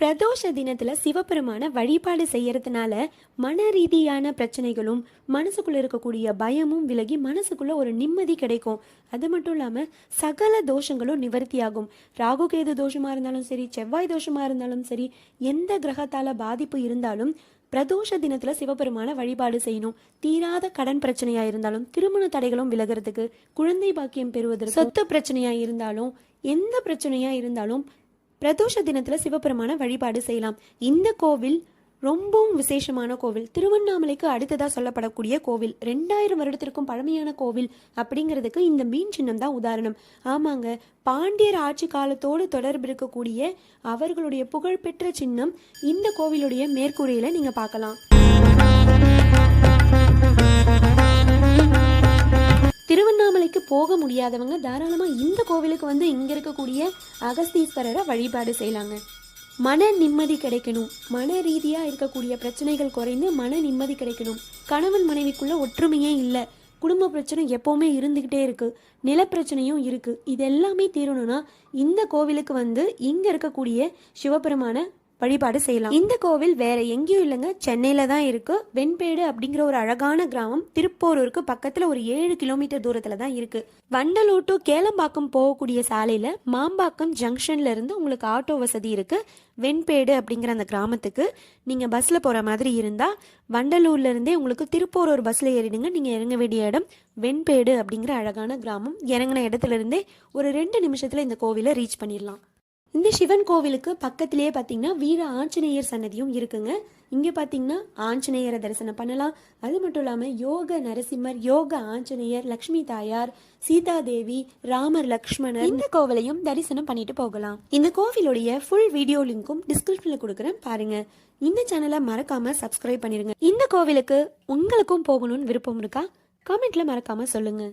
பிரதோஷ தினத்துல சிவபெருமான வழிபாடு செய்யறதுனால மன ரீதியான பிரச்சனைகளும் மனசுக்குள்ள இருக்கக்கூடிய பயமும் விலகி மனசுக்குள்ள ஒரு நிம்மதி கிடைக்கும். அது மட்டும் இல்லாம சகல தோஷங்களும் நிவர்த்தியாகும். ராகுகேது தோஷமா இருந்தாலும் சரி, செவ்வாய் தோஷமா இருந்தாலும் சரி, எந்த கிரகத்தால பாதிப்பு இருந்தாலும் பிரதோஷ தினத்துல சிவபெருமான வழிபாடு செய்யணும். தீராத கடன் பிரச்சனையா இருந்தாலும், திருமண தடைகளும் விலகிறதுக்கு, குழந்தை பாக்கியம் பெறுவதற்கு, சொத்து பிரச்சனையா இருந்தாலும், எந்த பிரச்சனையா இருந்தாலும் பிரதோஷ தினத்துல சிவபெருமான வழிபாடு செய்யலாம். இந்த கோவில் ரொம்பவும் விசேஷமான கோவில். திருவண்ணாமலைக்கு அடுத்ததா சொல்லப்படக்கூடிய கோவில். 2000 வருடத்திற்கும் பழமையான கோவில் அப்படிங்கிறதுக்கு இந்த மீன் சின்னம் தான் உதாரணம். ஆமாங்க, பாண்டியர் ஆட்சி காலத்தோடு தொடர்பு இருக்கக்கூடிய அவர்களுடைய புகழ்பெற்ற சின்னம் இந்த கோவிலுடைய மேற்கூரையில நீங்க பார்க்கலாம். திருவண்ணாமலைக்கு போக முடியாதவங்க தாராளமா இந்த கோவிலுக்கு வந்து இங்க இருக்கக்கூடிய அகஸ்தீஸ்வரரை வழிபாடு செய்யலாங்க. மன நிம்மதி கிடைக்கணும். மன ரீதியா இருக்கக்கூடிய பிரச்சனைகள் குறைந்து மன நிம்மதி கிடைக்கணும். கணவன் மனைவிக்குள்ள ஒற்றுமையே இல்லை, குடும்ப பிரச்சனை எப்பவுமே இருந்துகிட்டே இருக்கு, நிலப்பிரச்சனையும் இருக்கு. இது எல்லாமே தீரணும்னா இந்த கோவிலுக்கு வந்து இங்க இருக்கக்கூடிய சிவபெருமான வழிபாடு செய்யலாம். இந்த கோவில் வேற எங்கேயும் இல்லைங்க, சென்னையில தான் இருக்கு. வெண்பேடு அப்படிங்கிற ஒரு அழகான கிராமம் திருப்போரூருக்கு பக்கத்துல ஒரு 7 கிலோமீட்டர் தூரத்துல தான் இருக்கு. வண்டலூர் டு கேளம்பாக்கம் போகக்கூடிய சாலையில மாம்பாக்கம் ஜங்ஷன்ல இருந்து உங்களுக்கு ஆட்டோ வசதி இருக்கு. வெண்பேடு அப்படிங்கிற அந்த கிராமத்துக்கு நீங்க பஸ்ல போற மாதிரி இருந்தா வண்டலூர்ல இருந்தே உங்களுக்கு திருப்போரூர் பஸ்ல ஏறிடுங்க. நீங்க இறங்க வேண்டிய இடம் வெண்பேடு அப்படிங்கிற அழகான கிராமம். இறங்கின இடத்துல இருந்தே ஒரு 2 நிமிஷத்துல இந்த கோவிலை ரீச் பண்ணிடலாம். இந்த சிவன் கோவிலுக்கு பக்கத்திலேயே பார்த்தீங்கன்னா வீர ஆஞ்சநேயர் சன்னதியும் இருக்குங்க. இங்கே பார்த்தீங்கன்னா ஆஞ்சநேயரை தரிசனம் பண்ணலாம். அது மட்டும் இல்லாமல் யோக நரசிம்மர், யோக ஆஞ்சநேயர், லக்ஷ்மி தாயார், சீதாதேவி, ராமர், லக்ஷ்மணர் இந்த கோவிலையும் தரிசனம் பண்ணிட்டு போகலாம். இந்த கோவிலுடைய ஃபுல் வீடியோ லிங்க்கும் டிஸ்கிரிப்ஷன்ல கொடுக்குறேன், பாருங்க. இந்த சேனலை மறக்காம சப்ஸ்கிரைப் பண்ணிருங்க. இந்த கோவிலுக்கு உங்களுக்கும் போகணும்னு விருப்பம் இருக்கா? கமெண்ட்ல மறக்காம சொல்லுங்க.